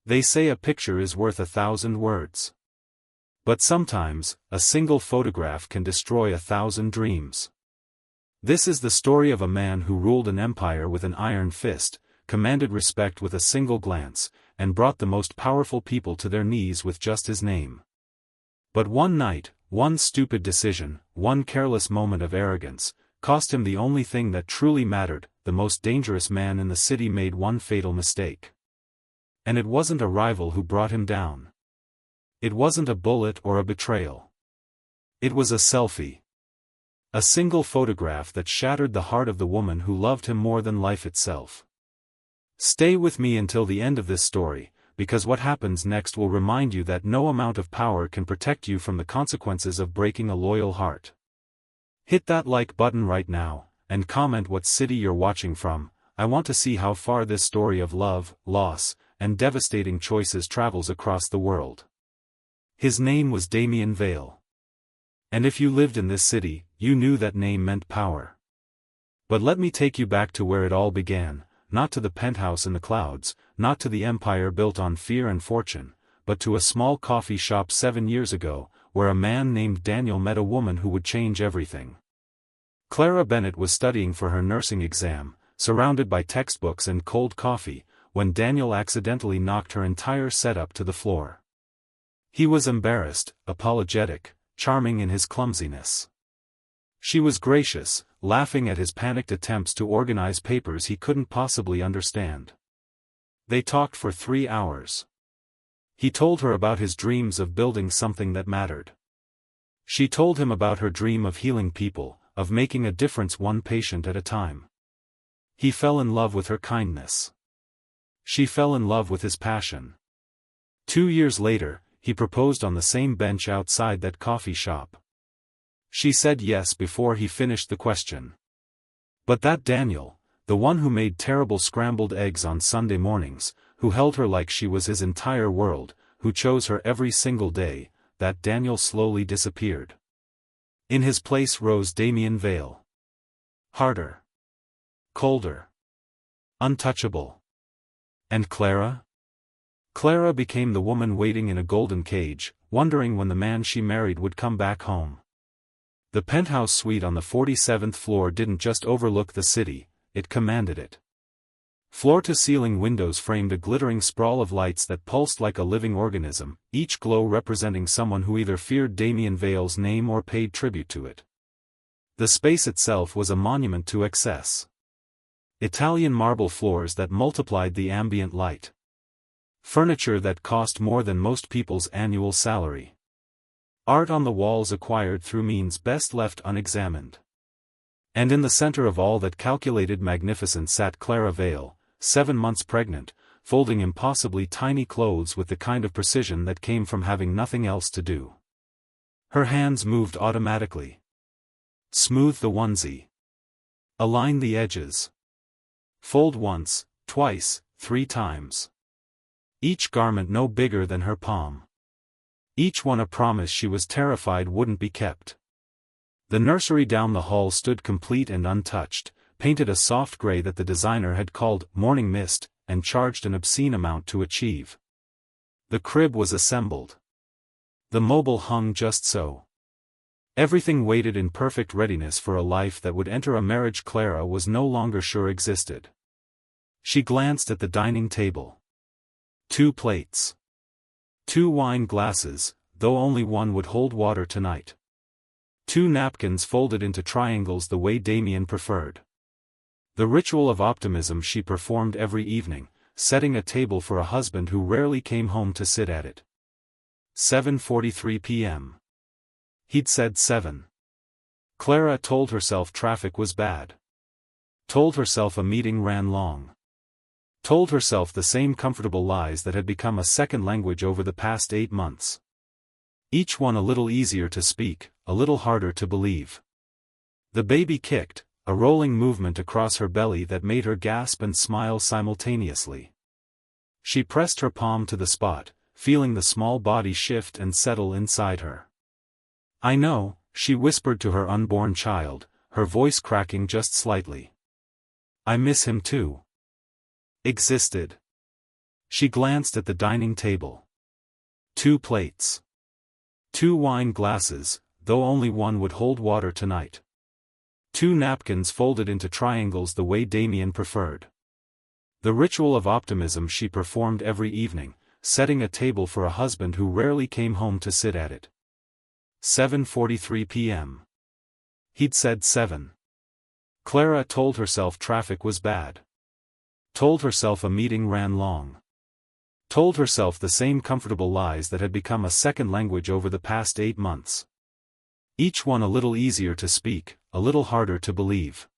They say a picture is worth 1,000 words. But sometimes, a single photograph can destroy 1,000 dreams. This is the story of a man who ruled an empire with an iron fist, commanded respect with a single glance, and brought the most powerful people to their knees with just his name. But one night, one stupid decision, one careless moment of arrogance, cost him the only thing that truly mattered. The most dangerous man in the city made one fatal mistake. And it wasn't a rival who brought him down. It wasn't a bullet or a betrayal. It was a selfie. A single photograph that shattered the heart of the woman who loved him more than life itself. Stay with me until the end of this story, because what happens next will remind you that no amount of power can protect you from the consequences of breaking a loyal heart. Hit that like button right now, and comment what city you're watching from. I want to see how far this story of love, loss, and devastating choices travels across the world. His name was Damien Vale. And if you lived in this city, you knew that name meant power. But let me take you back to where it all began, not to the penthouse in the clouds, not to the empire built on fear and fortune, but to a small coffee shop 7 years ago, where a man named Daniel met a woman who would change everything. Clara Bennett was studying for her nursing exam, surrounded by textbooks and cold coffee, when Daniel accidentally knocked her entire setup to the floor. He was embarrassed, apologetic, charming in his clumsiness. She was gracious, laughing at his panicked attempts to organize papers he couldn't possibly understand. They talked for 3 hours. He told her about his dreams of building something that mattered. She told him about her dream of healing people, of making a difference one patient at a time. He fell in love with her kindness. She fell in love with his passion. 2 years later, he proposed on the same bench outside that coffee shop. She said yes before he finished the question. But that Daniel, the one who made terrible scrambled eggs on Sunday mornings, who held her like she was his entire world, who chose her every single day, that Daniel slowly disappeared. In his place rose Damien Vale. Harder. Colder. Untouchable. And Clara? Clara became the woman waiting in a golden cage, wondering when the man she married would come back home. The penthouse suite on the 47th floor didn't just overlook the city, it commanded it. Floor-to-ceiling windows framed a glittering sprawl of lights that pulsed like a living organism, each glow representing someone who either feared Damien Vale's name or paid tribute to it. The space itself was a monument to excess. Italian marble floors that multiplied the ambient light. Furniture that cost more than most people's annual salary. Art on the walls acquired through means best left unexamined. And in the center of all that calculated magnificence sat Clara Vale, 7 months pregnant, folding impossibly tiny clothes with the kind of precision that came from having nothing else to do. Her hands moved automatically. Smooth the onesie. Align the edges. Fold once, twice, 3 times. Each garment no bigger than her palm. Each one a promise she was terrified wouldn't be kept. The nursery down the hall stood complete and untouched, painted a soft gray that the designer had called morning mist, and charged an obscene amount to achieve. The crib was assembled. The mobile hung just so. Everything waited in perfect readiness for a life that would enter a marriage Clara was no longer sure existed. She glanced at the dining table. 2 plates. 2 wine glasses, though only one would hold water tonight. 2 napkins folded into triangles the way Damien preferred. The ritual of optimism she performed every evening, setting a table for a husband who rarely came home to sit at it. 7:43 p.m. He'd said 7. Clara told herself traffic was bad. Told herself a meeting ran long. Told herself the same comfortable lies that had become a second language over the past 8 months. Each one a little easier to speak, a little harder to believe. The baby kicked, a rolling movement across her belly that made her gasp and smile simultaneously. She pressed her palm to the spot, feeling the small body shift and settle inside her. "I know," she whispered to her unborn child, her voice cracking just slightly. "I miss him too." Existed. She glanced at the dining table. 2 plates. 2 wine glasses, though only one would hold water tonight. 2 napkins folded into triangles the way Damien preferred. The ritual of optimism she performed every evening, setting a table for a husband who rarely came home to sit at it. 7:43 p.m. He'd said 7. Clara told herself traffic was bad. Told herself a meeting ran long. Told herself the same comfortable lies that had become a second language over the past 8 months. Each one a little easier to speak, a little harder to believe.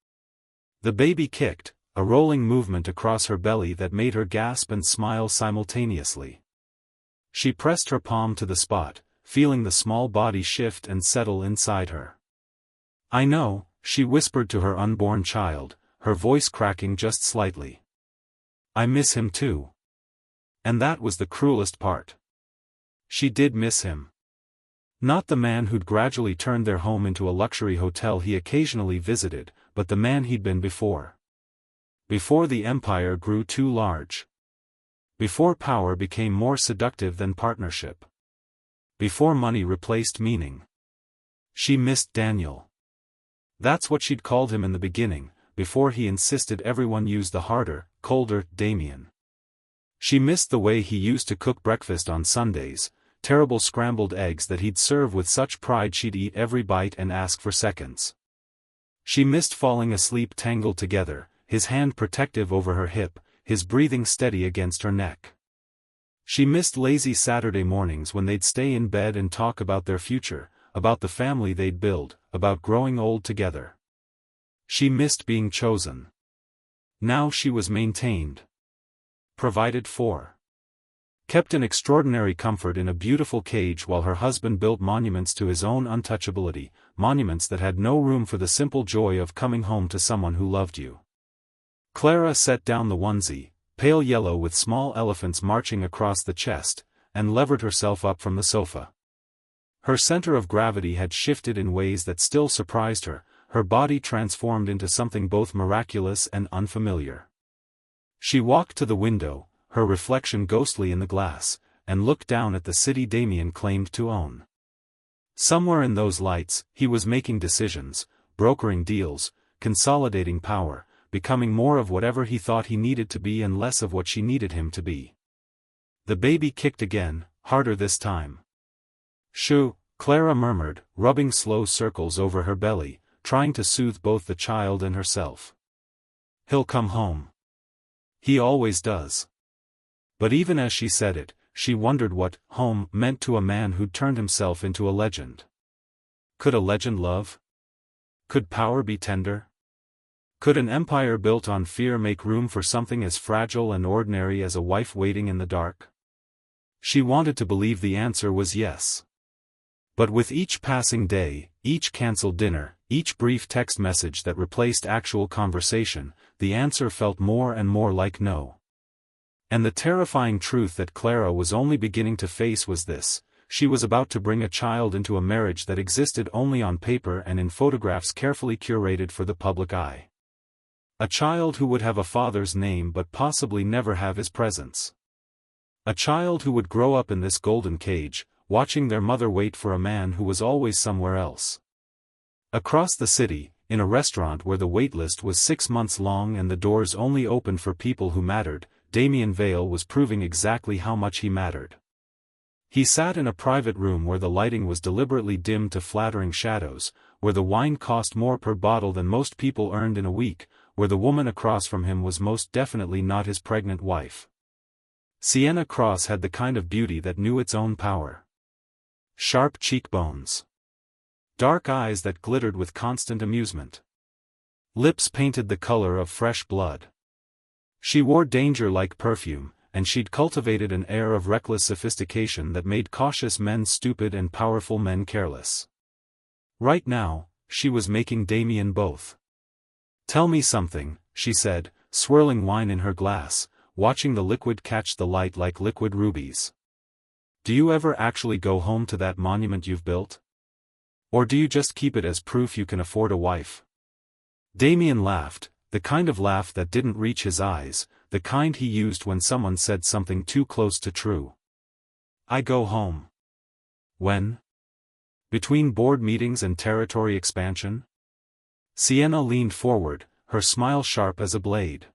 The baby kicked, a rolling movement across her belly that made her gasp and smile simultaneously. She pressed her palm to the spot, feeling the small body shift and settle inside her. "I know," she whispered to her unborn child, her voice cracking just slightly. "I miss him too." And that was the cruelest part. She did miss him. Not the man who'd gradually turned their home into a luxury hotel he occasionally visited, but the man he'd been before. Before the empire grew too large. Before power became more seductive than partnership. Before money replaced meaning. She missed Daniel. That's what she'd called him in the beginning, before he insisted everyone use the harder, colder Damien. She missed the way he used to cook breakfast on Sundays, terrible scrambled eggs that he'd serve with such pride she'd eat every bite and ask for seconds. She missed falling asleep tangled together, his hand protective over her hip, his breathing steady against her neck. She missed lazy Saturday mornings when they'd stay in bed and talk about their future, about the family they'd build, about growing old together. She missed being chosen. Now she was maintained. Provided for. Kept in extraordinary comfort in a beautiful cage while her husband built monuments to his own untouchability, monuments that had no room for the simple joy of coming home to someone who loved you. Clara set down the onesie, pale yellow with small elephants marching across the chest, and levered herself up from the sofa. Her center of gravity had shifted in ways that still surprised her, her body transformed into something both miraculous and unfamiliar. She walked to the window, her reflection ghostly in the glass, and looked down at the city Damien claimed to own. Somewhere in those lights, he was making decisions, brokering deals, consolidating power, becoming more of whatever he thought he needed to be and less of what she needed him to be. The baby kicked again, harder this time. "Shoo," Clara murmured, rubbing slow circles over her belly, trying to soothe both the child and herself. "He'll come home. He always does." But even as she said it, she wondered what home meant to a man who'd turned himself into a legend. Could a legend love? Could power be tender? Could an empire built on fear make room for something as fragile and ordinary as a wife waiting in the dark? She wanted to believe the answer was yes. But with each passing day, each cancelled dinner, each brief text message that replaced actual conversation, the answer felt more and more like no. And the terrifying truth that Clara was only beginning to face was this: she was about to bring a child into a marriage that existed only on paper and in photographs carefully curated for the public eye. A child who would have a father's name but possibly never have his presence. A child who would grow up in this golden cage, watching their mother wait for a man who was always somewhere else. Across the city, in a restaurant where the waitlist was 6 months long and the doors only opened for people who mattered, Damien Vale was proving exactly how much he mattered. He sat in a private room where the lighting was deliberately dimmed to flattering shadows, where the wine cost more per bottle than most people earned in a week, where the woman across from him was most definitely not his pregnant wife. Sienna Cross had the kind of beauty that knew its own power. Sharp cheekbones. Dark eyes that glittered with constant amusement. Lips painted the color of fresh blood. She wore danger like perfume, and she'd cultivated an air of reckless sophistication that made cautious men stupid and powerful men careless. Right now, she was making Damien both. "Tell me something," she said, swirling wine in her glass, watching the liquid catch the light like liquid rubies. "Do you ever actually go home to that monument you've built? Or do you just keep it as proof you can afford a wife?" Damien laughed, the kind of laugh that didn't reach his eyes, the kind he used when someone said something too close to true. I go home. When? Between board meetings and territory expansion? Sienna leaned forward, her smile sharp as a blade.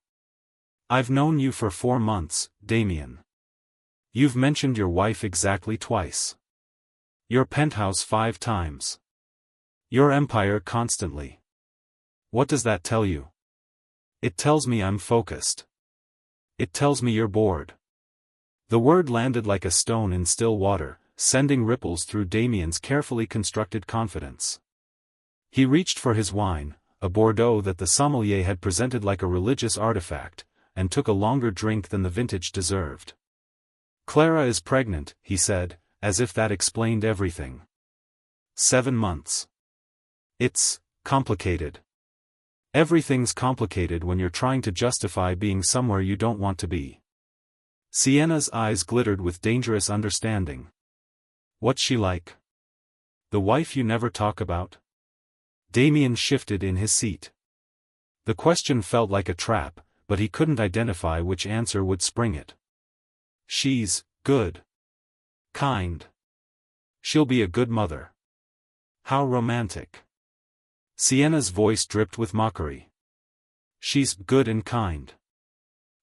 I've known you for 4 months, Damien. You've mentioned your wife exactly twice. Your penthouse 5 times. Your empire constantly. What does that tell you? It tells me I'm focused. It tells me you're bored. The word landed like a stone in still water, sending ripples through Damien's carefully constructed confidence. He reached for his wine, a Bordeaux that the sommelier had presented like a religious artifact, and took a longer drink than the vintage deserved. Clara is pregnant, he said, as if that explained everything. 7 months. It's complicated. Everything's complicated when you're trying to justify being somewhere you don't want to be. Sienna's eyes glittered with dangerous understanding. What's she like? The wife you never talk about? Damien shifted in his seat. The question felt like a trap, but he couldn't identify which answer would spring it. She's good. Kind. She'll be a good mother. How romantic. Sienna's voice dripped with mockery. She's good and kind.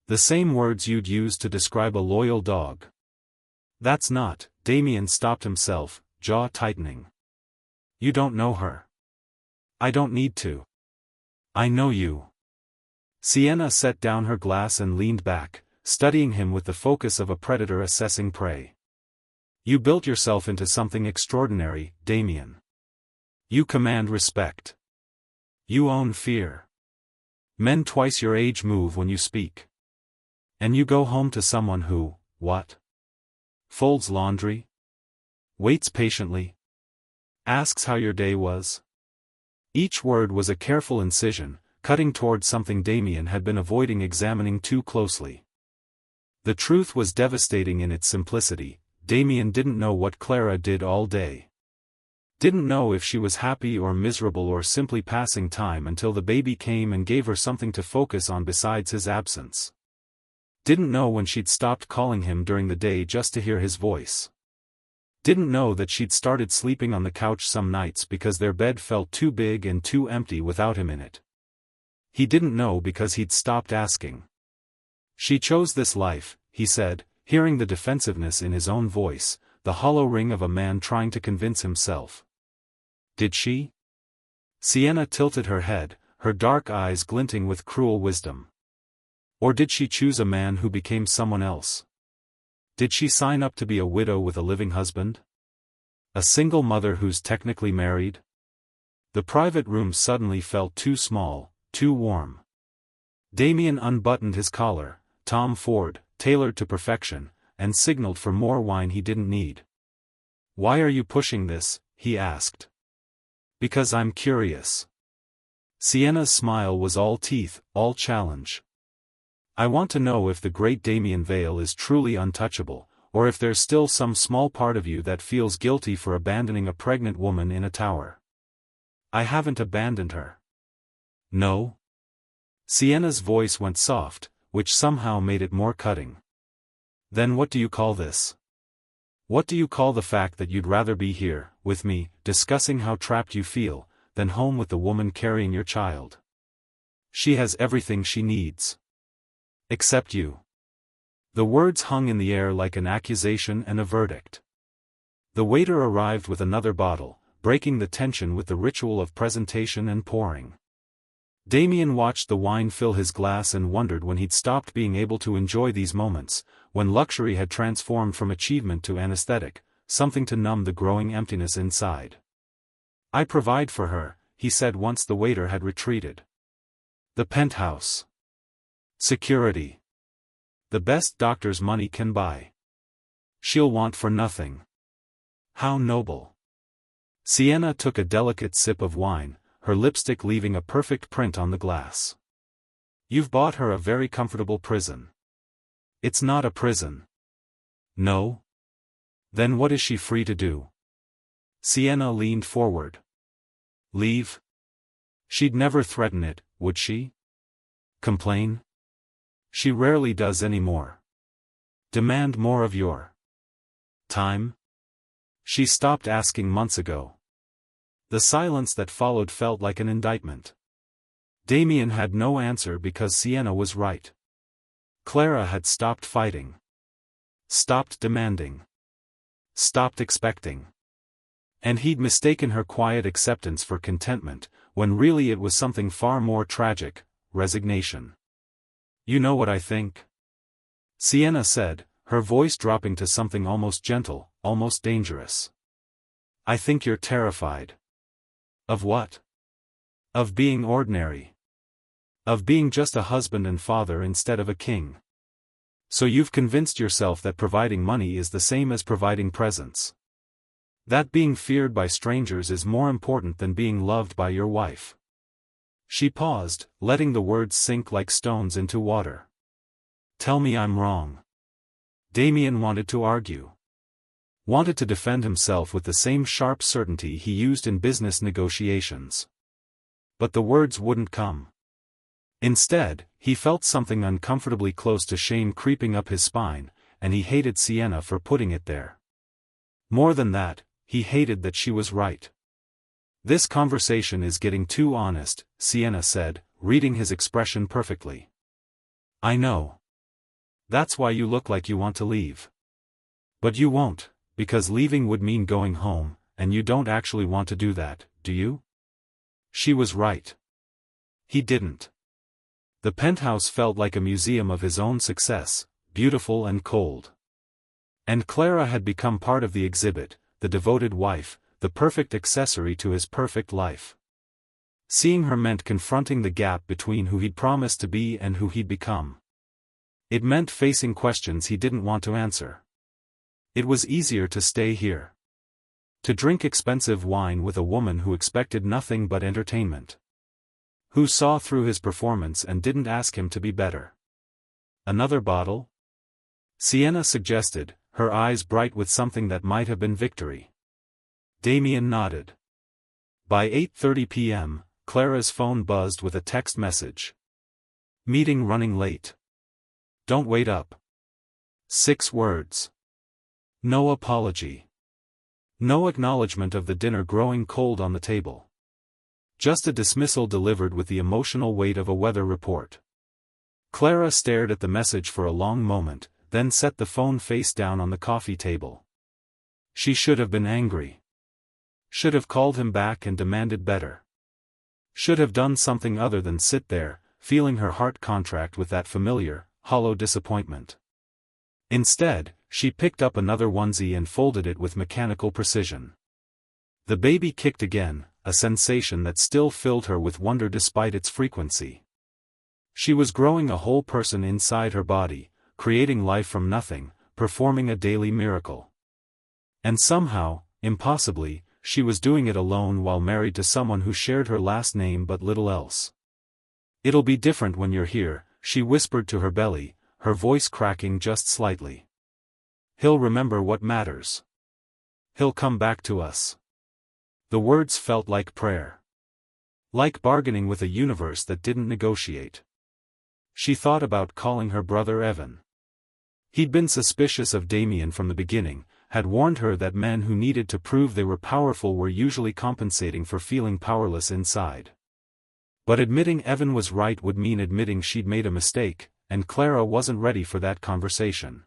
The same words you'd use to describe a loyal dog. That's not. Damien stopped himself, jaw tightening. You don't know her. I don't need to. I know you. Sienna set down her glass and leaned back, studying him with the focus of a predator assessing prey. You built yourself into something extraordinary, Damien. You command respect. You own fear. Men twice your age move when you speak. And you go home to someone who, what? Folds laundry? Waits patiently? Asks how your day was? Each word was a careful incision, cutting toward something Damien had been avoiding examining too closely. The truth was devastating in its simplicity. Damien didn't know what Clara did all day. Didn't know if she was happy or miserable or simply passing time until the baby came and gave her something to focus on besides his absence. Didn't know when she'd stopped calling him during the day just to hear his voice. Didn't know that she'd started sleeping on the couch some nights because their bed felt too big and too empty without him in it. He didn't know because he'd stopped asking. She chose this life, he said, hearing the defensiveness in his own voice, the hollow ring of a man trying to convince himself. Did she? Sienna tilted her head, her dark eyes glinting with cruel wisdom. Or did she choose a man who became someone else? Did she sign up to be a widow with a living husband? A single mother who's technically married? The private room suddenly felt too small, too warm. Damien unbuttoned his collar, Tom Ford, tailored to perfection, and signaled for more wine he didn't need. Why are you pushing this? He asked. Because I'm curious. Sienna's smile was all teeth, all challenge. I want to know if the great Damien Vale is truly untouchable, or if there's still some small part of you that feels guilty for abandoning a pregnant woman in a tower. I haven't abandoned her. No? Sienna's voice went soft, which somehow made it more cutting. Then what do you call this? What do you call the fact that you'd rather be here, with me, discussing how trapped you feel, than home with the woman carrying your child? She has everything she needs. Except you. The words hung in the air like an accusation and a verdict. The waiter arrived with another bottle, breaking the tension with the ritual of presentation and pouring. Damien watched the wine fill his glass and wondered when he'd stopped being able to enjoy these moments, when luxury had transformed from achievement to anesthetic, something to numb the growing emptiness inside. I provide for her, he said once the waiter had retreated. The penthouse. Security. The best doctor's money can buy. She'll want for nothing. How noble. Sienna took a delicate sip of wine, her lipstick leaving a perfect print on the glass. You've bought her a very comfortable prison. It's not a prison. No? Then what is she free to do? Sienna leaned forward. Leave? She'd never threaten it, would she? Complain? She rarely does anymore. Demand more of your time? She stopped asking months ago. The silence that followed felt like an indictment. Damien had no answer because Sienna was right. Clara had stopped fighting. Stopped demanding. Stopped expecting. And he'd mistaken her quiet acceptance for contentment, when really it was something far more tragic: resignation. "You know what I think?" Sienna said, her voice dropping to something almost gentle, almost dangerous. "I think you're terrified." "Of what?" "Of being ordinary. Of being just a husband and father instead of a king. So you've convinced yourself that providing money is the same as providing presents. That being feared by strangers is more important than being loved by your wife." She paused, letting the words sink like stones into water. "Tell me I'm wrong." Damien wanted to argue. Wanted to defend himself with the same sharp certainty he used in business negotiations. But the words wouldn't come. Instead, he felt something uncomfortably close to shame creeping up his spine, and he hated Sienna for putting it there. More than that, he hated that she was right. "This conversation is getting too honest," Sienna said, reading his expression perfectly. "I know. That's why you look like you want to leave. But you won't, because leaving would mean going home, and you don't actually want to do that, do you?" She was right. He didn't. The penthouse felt like a museum of his own success, beautiful and cold. And Clara had become part of the exhibit, the devoted wife, the perfect accessory to his perfect life. Seeing her meant confronting the gap between who he'd promised to be and who he'd become. It meant facing questions he didn't want to answer. It was easier to stay here. To drink expensive wine with a woman who expected nothing but entertainment. Who saw through his performance and didn't ask him to be better. "Another bottle?" Sienna suggested, her eyes bright with something that might have been victory. Damien nodded. By 8:30 p.m., Clara's phone buzzed with a text message. "Meeting running late. Don't wait up." 6 words. No apology. No acknowledgement of the dinner growing cold on the table. Just a dismissal delivered with the emotional weight of a weather report. Clara stared at the message for a long moment, then set the phone face down on the coffee table. She should have been angry. Should have called him back and demanded better. Should have done something other than sit there, feeling her heart contract with that familiar, hollow disappointment. Instead, she picked up another onesie and folded it with mechanical precision. The baby kicked again, a sensation that still filled her with wonder despite its frequency. She was growing a whole person inside her body, creating life from nothing, performing a daily miracle. And somehow, impossibly, she was doing it alone while married to someone who shared her last name but little else. "It'll be different when you're here," she whispered to her belly, her voice cracking just slightly. "He'll remember what matters. He'll come back to us." The words felt like prayer. Like bargaining with a universe that didn't negotiate. She thought about calling her brother Evan. He'd been suspicious of Damien from the beginning, had warned her that men who needed to prove they were powerful were usually compensating for feeling powerless inside. But admitting Evan was right would mean admitting she'd made a mistake, and Clara wasn't ready for that conversation.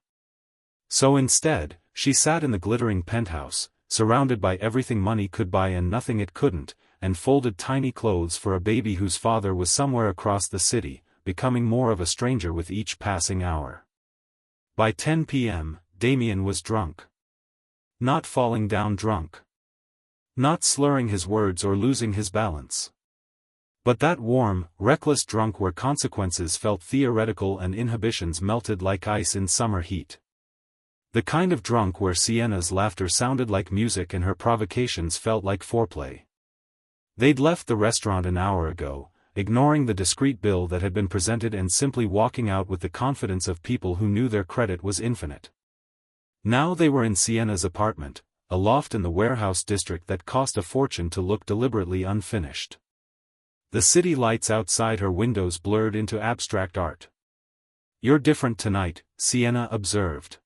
So instead, she sat in the glittering penthouse, surrounded by everything money could buy and nothing it couldn't, and folded tiny clothes for a baby whose father was somewhere across the city, becoming more of a stranger with each passing hour. By 10 p.m., Damien was drunk. Not falling down drunk. Not slurring his words or losing his balance. But that warm, reckless drunk where consequences felt theoretical and inhibitions melted like ice in summer heat. The kind of drunk where Sienna's laughter sounded like music and her provocations felt like foreplay. They'd left the restaurant an hour ago, ignoring the discreet bill that had been presented and simply walking out with the confidence of people who knew their credit was infinite. Now they were in Sienna's apartment, a loft in the warehouse district that cost a fortune to look deliberately unfinished. The city lights outside her windows blurred into abstract art. You're different tonight, Sienna observed.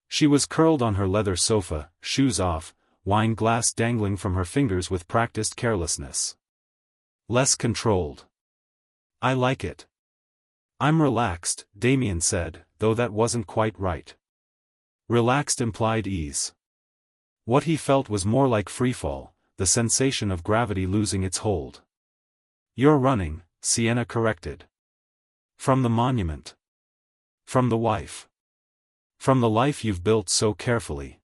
She was curled on her leather sofa, shoes off, wine glass dangling from her fingers with practiced carelessness. Less controlled. I like it. I'm relaxed, Damien said, though that wasn't quite right. Relaxed implied ease. What he felt was more like freefall, the sensation of gravity losing its hold. You're running, Sienna corrected. From the monument. From the wife. From the life you've built so carefully.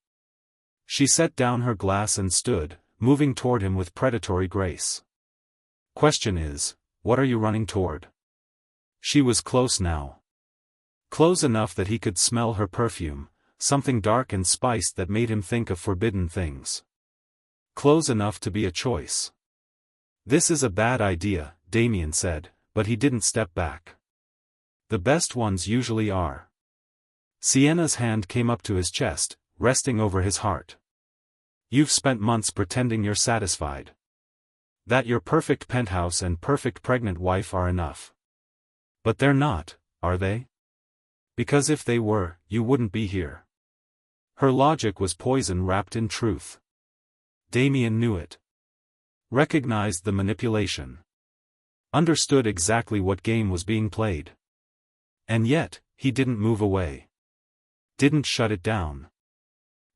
She set down her glass and stood, moving toward him with predatory grace. Question is, what are you running toward? She was close now. Close enough that he could smell her perfume, something dark and spiced that made him think of forbidden things. Close enough to be a choice. This is a bad idea, Damien said, but he didn't step back. The best ones usually are. Sienna's hand came up to his chest, resting over his heart. You've spent months pretending you're satisfied. That your perfect penthouse and perfect pregnant wife are enough. But they're not, are they? Because if they were, you wouldn't be here. Her logic was poison wrapped in truth. Damien knew it. Recognized the manipulation. Understood exactly what game was being played. And yet, he didn't move away. Didn't shut it down.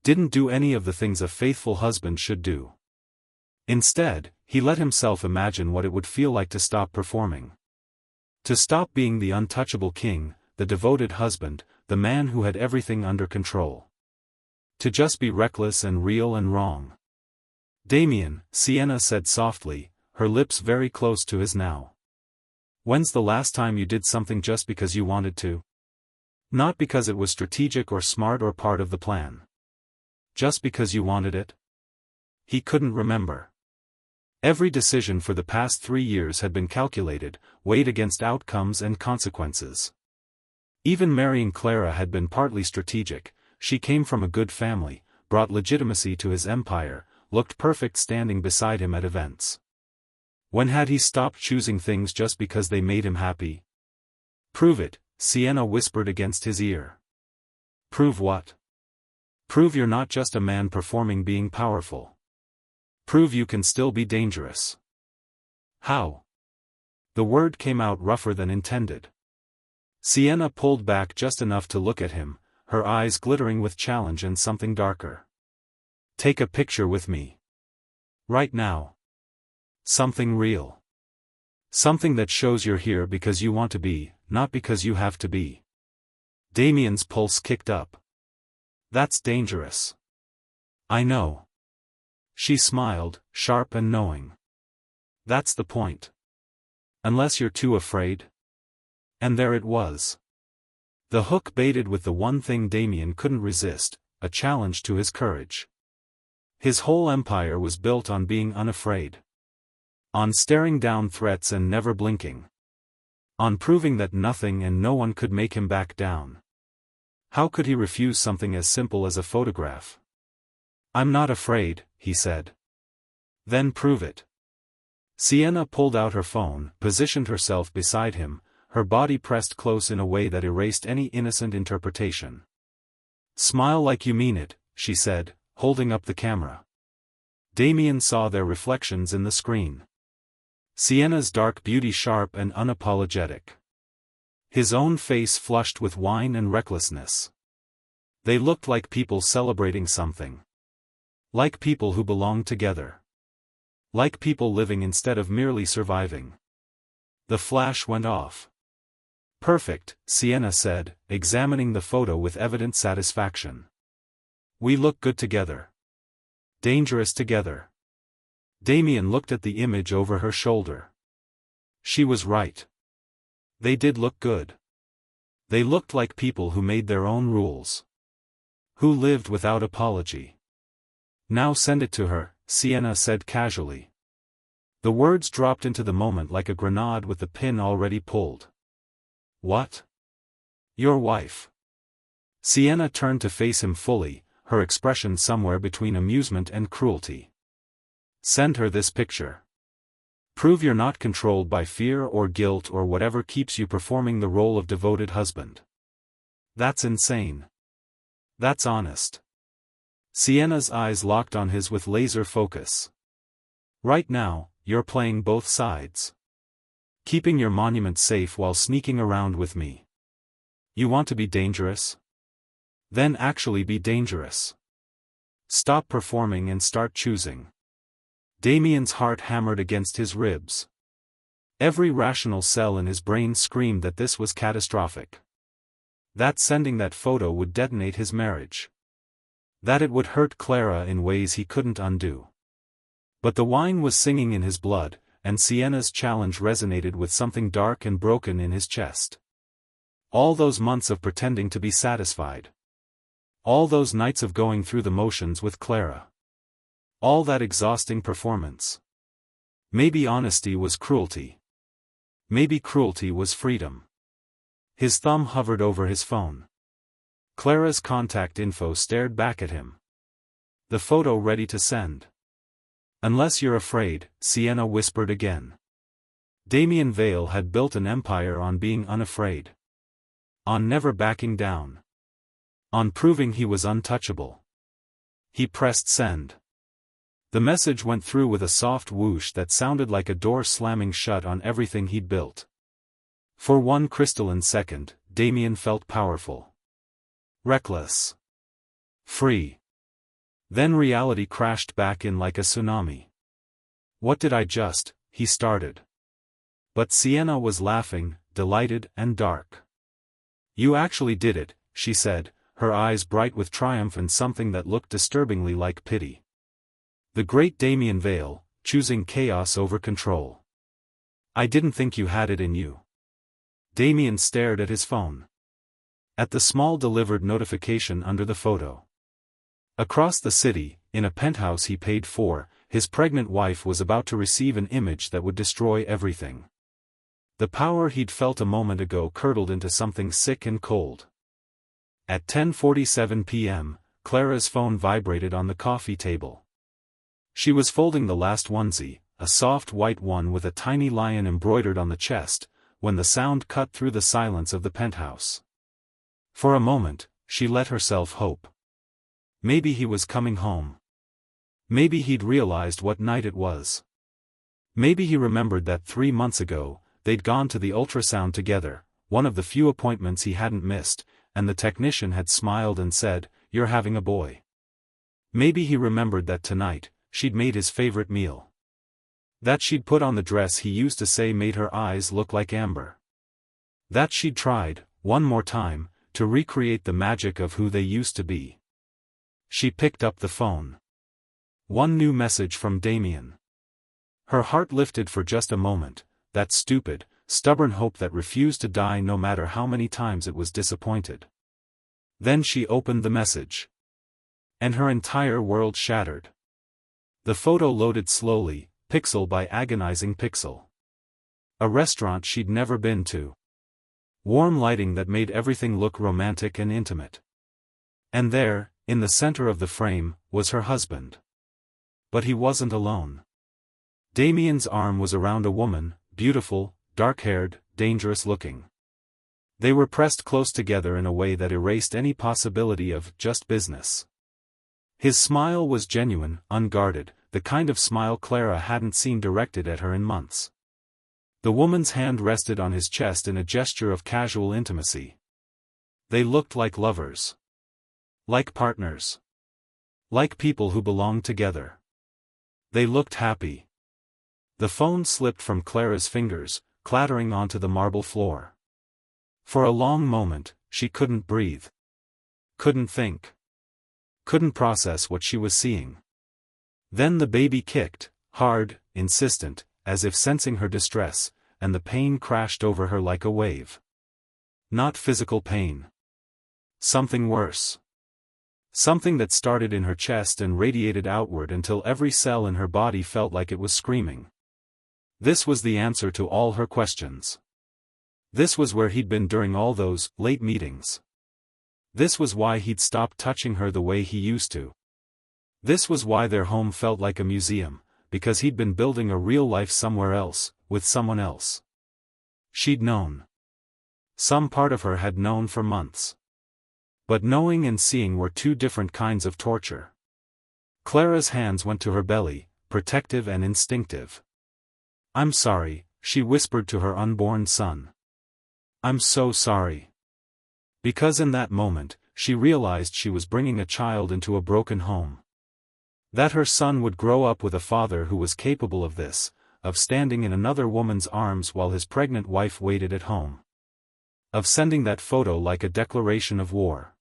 Didn't do any of the things a faithful husband should do. Instead, he let himself imagine what it would feel like to stop performing. To stop being the untouchable king, the devoted husband, the man who had everything under control. To just be reckless and real and wrong. Damien, Sienna said softly, her lips very close to his now. When's the last time you did something just because you wanted to? Not because it was strategic or smart or part of the plan. Just because you wanted it? He couldn't remember. Every decision for the past 3 years had been calculated, weighed against outcomes and consequences. Even marrying Clara had been partly strategic. She came from a good family, brought legitimacy to his empire, looked perfect standing beside him at events. When had he stopped choosing things just because they made him happy? Prove it, Sienna whispered against his ear. Prove what? Prove you're not just a man performing being powerful. Prove you can still be dangerous. How? The word came out rougher than intended. Sienna pulled back just enough to look at him, her eyes glittering with challenge and something darker. Take a picture with me. Right now. Something real. Something that shows you're here because you want to be, not because you have to be. Damien's pulse kicked up. That's dangerous. I know. She smiled, sharp and knowing. That's the point. Unless you're too afraid. And there it was. The hook baited with the one thing Damien couldn't resist, a challenge to his courage. His whole empire was built on being unafraid. On staring down threats and never blinking. On proving that nothing and no one could make him back down. How could he refuse something as simple as a photograph? I'm not afraid, he said. Then prove it. Sienna pulled out her phone, positioned herself beside him, her body pressed close in a way that erased any innocent interpretation. Smile like you mean it, she said, holding up the camera. Damien saw their reflections in the screen. Sienna's dark beauty sharp and unapologetic. His own face flushed with wine and recklessness. They looked like people celebrating something. Like people who belonged together. Like people living instead of merely surviving. The flash went off. Perfect, Sienna said, examining the photo with evident satisfaction. We look good together. Dangerous together. Damien looked at the image over her shoulder. She was right. They did look good. They looked like people who made their own rules. Who lived without apology. Now send it to her, Sienna said casually. The words dropped into the moment like a grenade with the pin already pulled. What? Your wife. Sienna turned to face him fully, her expression somewhere between amusement and cruelty. Send her this picture. Prove you're not controlled by fear or guilt or whatever keeps you performing the role of devoted husband. That's insane. That's honest. Sienna's eyes locked on his with laser focus. Right now, you're playing both sides. Keeping your monument safe while sneaking around with me. You want to be dangerous? Then actually be dangerous. Stop performing and start choosing. Damien's heart hammered against his ribs. Every rational cell in his brain screamed that this was catastrophic. That sending that photo would detonate his marriage. That it would hurt Clara in ways he couldn't undo. But the wine was singing in his blood, and Sienna's challenge resonated with something dark and broken in his chest. All those months of pretending to be satisfied. All those nights of going through the motions with Clara. All that exhausting performance. Maybe honesty was cruelty. Maybe cruelty was freedom. His thumb hovered over his phone. Clara's contact info stared back at him. The photo ready to send. Unless you're afraid, Sienna whispered again. Damien Vale had built an empire on being unafraid. On never backing down. On proving he was untouchable. He pressed send. The message went through with a soft whoosh that sounded like a door slamming shut on everything he'd built. For one crystalline second, Damien felt powerful. Reckless. Free. Then reality crashed back in like a tsunami. What did I just, he started. But Sienna was laughing, delighted and dark. You actually did it, she said, her eyes bright with triumph and something that looked disturbingly like pity. The great Damien Vale, choosing chaos over control. I didn't think you had it in you. Damien stared at his phone. At the small delivered notification under the photo. Across the city, in a penthouse he paid for, his pregnant wife was about to receive an image that would destroy everything. The power he'd felt a moment ago curdled into something sick and cold. At 10:47 p.m., Clara's phone vibrated on the coffee table. She was folding the last onesie, a soft white one with a tiny lion embroidered on the chest, when the sound cut through the silence of the penthouse. For a moment, she let herself hope. Maybe he was coming home. Maybe he'd realized what night it was. Maybe he remembered that 3 months ago, they'd gone to the ultrasound together, one of the few appointments he hadn't missed, and the technician had smiled and said, "You're having a boy." Maybe he remembered that tonight, she'd made his favorite meal. That she'd put on the dress he used to say made her eyes look like amber. That she'd tried, one more time, to recreate the magic of who they used to be. She picked up the phone. One new message from Damien. Her heart lifted for just a moment, that stupid, stubborn hope that refused to die no matter how many times it was disappointed. Then she opened the message. And her entire world shattered. The photo loaded slowly, pixel by agonizing pixel. A restaurant she'd never been to. Warm lighting that made everything look romantic and intimate. And there, in the center of the frame, was her husband. But he wasn't alone. Damien's arm was around a woman, beautiful, dark-haired, dangerous-looking. They were pressed close together in a way that erased any possibility of just business. His smile was genuine, unguarded, the kind of smile Clara hadn't seen directed at her in months. The woman's hand rested on his chest in a gesture of casual intimacy. They looked like lovers. Like partners. Like people who belonged together. They looked happy. The phone slipped from Clara's fingers, clattering onto the marble floor. For a long moment, she couldn't breathe. Couldn't think. Couldn't process what she was seeing. Then the baby kicked, hard, insistent, as if sensing her distress, and the pain crashed over her like a wave. Not physical pain. Something worse. Something that started in her chest and radiated outward until every cell in her body felt like it was screaming. This was the answer to all her questions. This was where he'd been during all those late meetings. This was why he'd stopped touching her the way he used to. This was why their home felt like a museum, because he'd been building a real life somewhere else, with someone else. She'd known. Some part of her had known for months. But knowing and seeing were two different kinds of torture. Clara's hands went to her belly, protective and instinctive. "I'm sorry," she whispered to her unborn son. "I'm so sorry." Because in that moment, she realized she was bringing a child into a broken home. That her son would grow up with a father who was capable of this, of standing in another woman's arms while his pregnant wife waited at home. Of sending that photo like a declaration of war.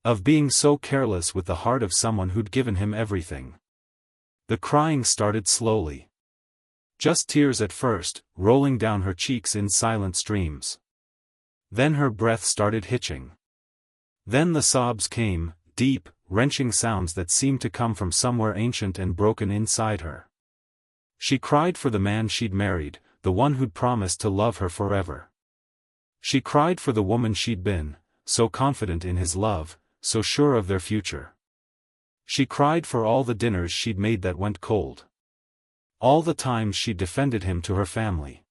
Of being so careless with the heart of someone who'd given him everything. The crying started slowly. Just tears at first, rolling down her cheeks in silent streams. Then her breath started hitching. Then the sobs came, deep, wrenching sounds that seemed to come from somewhere ancient and broken inside her. She cried for the man she'd married, the one who'd promised to love her forever. She cried for the woman she'd been, so confident in his love, so sure of their future. She cried for all the dinners she'd made that went cold. All the times she'd defended him to her family.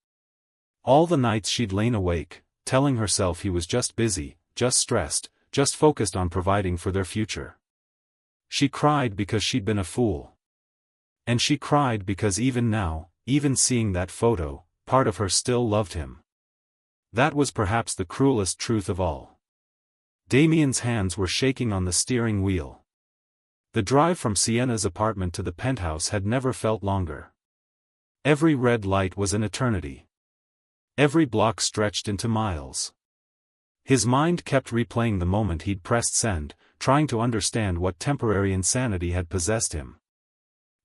All the nights she'd lain awake, telling herself he was just busy, just stressed, just focused on providing for their future. She cried because she'd been a fool. And she cried because even now, even seeing that photo, part of her still loved him. That was perhaps the cruelest truth of all. Damien's hands were shaking on the steering wheel. The drive from Sienna's apartment to the penthouse had never felt longer. Every red light was an eternity. Every block stretched into miles. His mind kept replaying the moment he'd pressed send, trying to understand what temporary insanity had possessed him.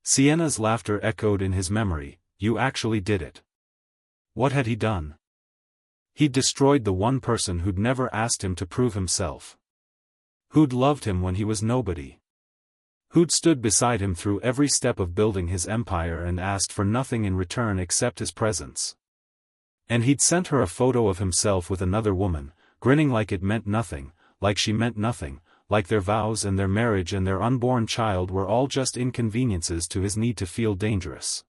Sienna's laughter echoed in his memory. "You actually did it." What had he done? He'd destroyed the one person who'd never asked him to prove himself. Who'd loved him when he was nobody. Who'd stood beside him through every step of building his empire and asked for nothing in return except his presence. And he'd sent her a photo of himself with another woman, grinning like it meant nothing, like she meant nothing, like their vows and their marriage and their unborn child were all just inconveniences to his need to feel dangerous.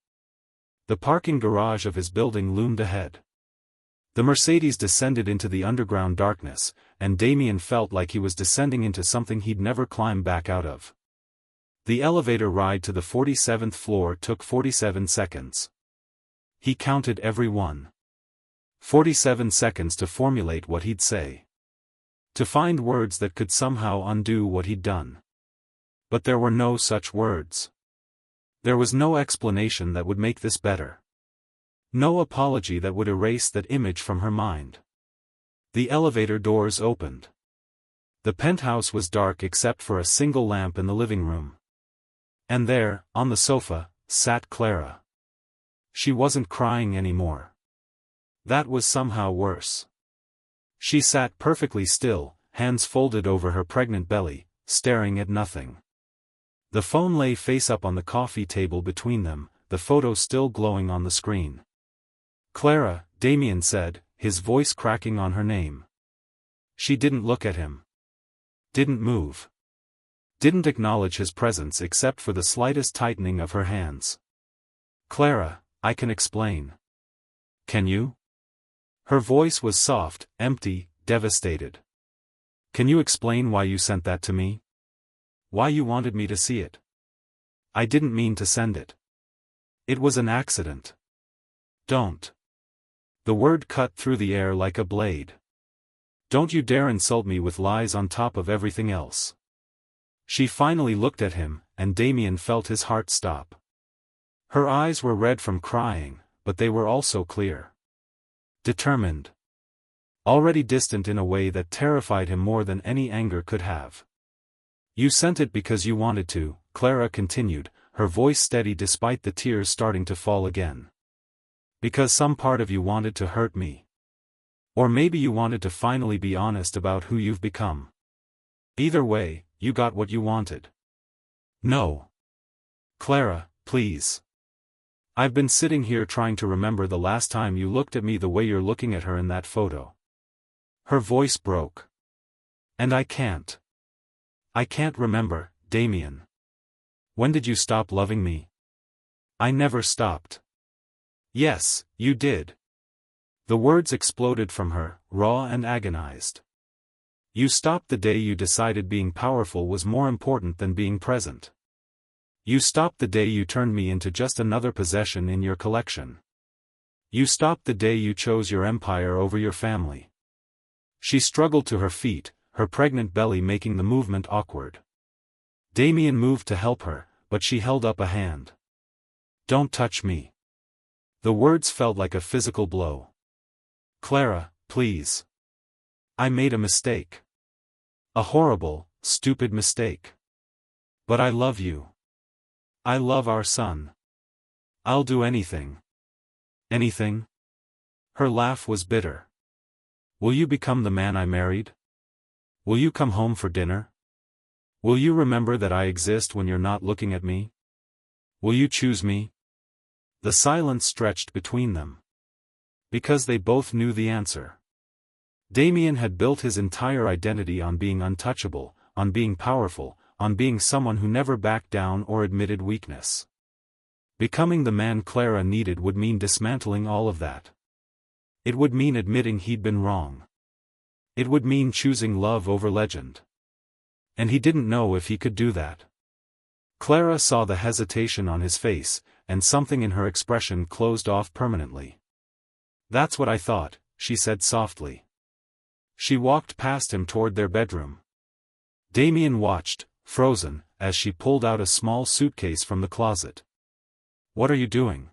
The parking garage of his building loomed ahead. The Mercedes descended into the underground darkness, and Damien felt like he was descending into something he'd never climb back out of. The elevator ride to the 47th floor took 47 seconds. He counted every one. 47 seconds to formulate what he'd say. To find words that could somehow undo what he'd done. But there were no such words. There was no explanation that would make this better. No apology that would erase that image from her mind. The elevator doors opened. The penthouse was dark except for a single lamp in the living room. And there, on the sofa, sat Clara. She wasn't crying anymore. That was somehow worse. She sat perfectly still, hands folded over her pregnant belly, staring at nothing. The phone lay face up on the coffee table between them, the photo still glowing on the screen. "Clara," Damien said, his voice cracking on her name. She didn't look at him. Didn't move. Didn't acknowledge his presence except for the slightest tightening of her hands. "Clara, I can explain." "Can you?" Her voice was soft, empty, devastated. "Can you explain why you sent that to me? Why you wanted me to see it?" "I didn't mean to send it. It was an accident." "Don't." The word cut through the air like a blade. "Don't you dare insult me with lies on top of everything else." She finally looked at him, and Damien felt his heart stop. Her eyes were red from crying, but they were also clear. Determined. Already distant in a way that terrified him more than any anger could have. "You sent it because you wanted to," Clara continued, her voice steady despite the tears starting to fall again. "Because some part of you wanted to hurt me. Or maybe you wanted to finally be honest about who you've become. Either way, you got what you wanted." "No. Clara, please. I've been sitting here trying to remember the last time you looked at me the way you're looking at her in that photo." Her voice broke. "And I can't. I can't remember, Damien. When did you stop loving me?" I never stopped. Yes, you did. The words exploded from her, raw and agonized. You stopped the day you decided being powerful was more important than being present. You stopped the day you turned me into just another possession in your collection. You stopped the day you chose your empire over your family. She struggled to her feet, her pregnant belly making the movement awkward. Damien moved to help her, but she held up a hand. Don't touch me. The words felt like a physical blow. Clara, please. I made a mistake. A horrible, stupid mistake. But I love you. I love our son. I'll do anything. Anything? Her laugh was bitter. Will you become the man I married? Will you come home for dinner? Will you remember that I exist when you're not looking at me? Will you choose me? The silence stretched between them. Because they both knew the answer. Damien had built his entire identity on being untouchable, on being powerful, on being someone who never backed down or admitted weakness. Becoming the man Clara needed would mean dismantling all of that. It would mean admitting he'd been wrong. It would mean choosing love over legend. And he didn't know if he could do that. Clara saw the hesitation on his face, and something in her expression closed off permanently. That's what I thought, she said softly. She walked past him toward their bedroom. Damien watched, frozen, as she pulled out a small suitcase from the closet. What are you doing?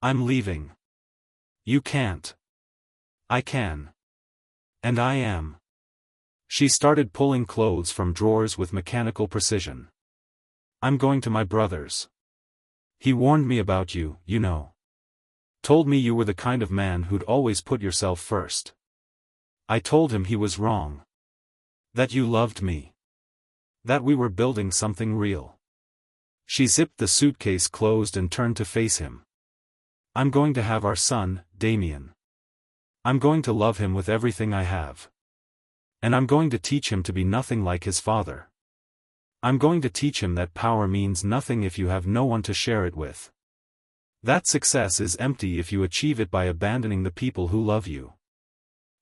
I'm leaving. You can't. I can. And I am. She started pulling clothes from drawers with mechanical precision. I'm going to my brother's. He warned me about you, you know. Told me you were the kind of man who'd always put yourself first. I told him he was wrong. That you loved me. That we were building something real. She zipped the suitcase closed and turned to face him. I'm going to have our son, Damien. I'm going to love him with everything I have. And I'm going to teach him to be nothing like his father. I'm going to teach him that power means nothing if you have no one to share it with. That success is empty if you achieve it by abandoning the people who love you.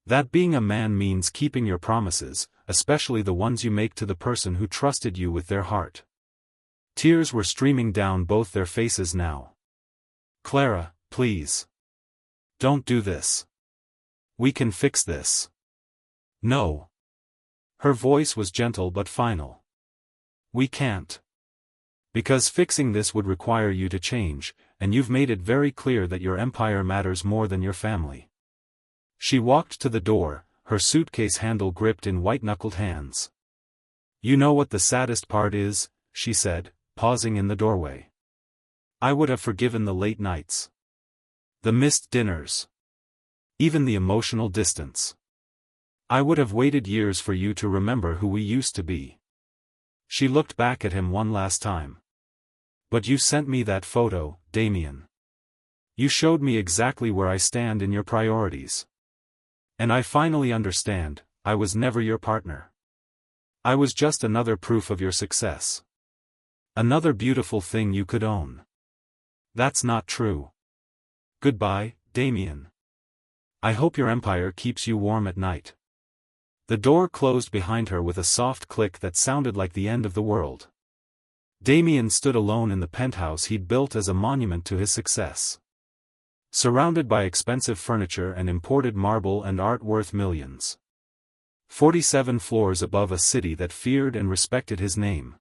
That being a man means keeping your promises, especially the ones you make to the person who trusted you with their heart. Tears were streaming down both their faces now. Clara, please. Don't do this. We can fix this. No. Her voice was gentle but final. We can't. Because fixing this would require you to change, and you've made it very clear that your empire matters more than your family. She walked to the door, her suitcase handle gripped in white-knuckled hands. You know what the saddest part is, she said, pausing in the doorway. I would have forgiven the late nights. The missed dinners. Even the emotional distance. I would have waited years for you to remember who we used to be. She looked back at him one last time. But you sent me that photo, Damien. You showed me exactly where I stand in your priorities. And I finally understand, I was never your partner. I was just another proof of your success. Another beautiful thing you could own. That's not true. Goodbye, Damien. I hope your empire keeps you warm at night. The door closed behind her with a soft click that sounded like the end of the world. Damien stood alone in the penthouse he'd built as a monument to his success. Surrounded by expensive furniture and imported marble and art worth millions. 47 floors above a city that feared and respected his name.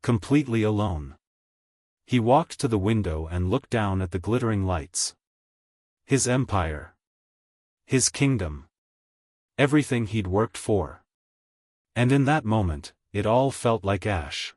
Completely alone. He walked to the window and looked down at the glittering lights. His empire. His kingdom. Everything he'd worked for. And in that moment, it all felt like ash.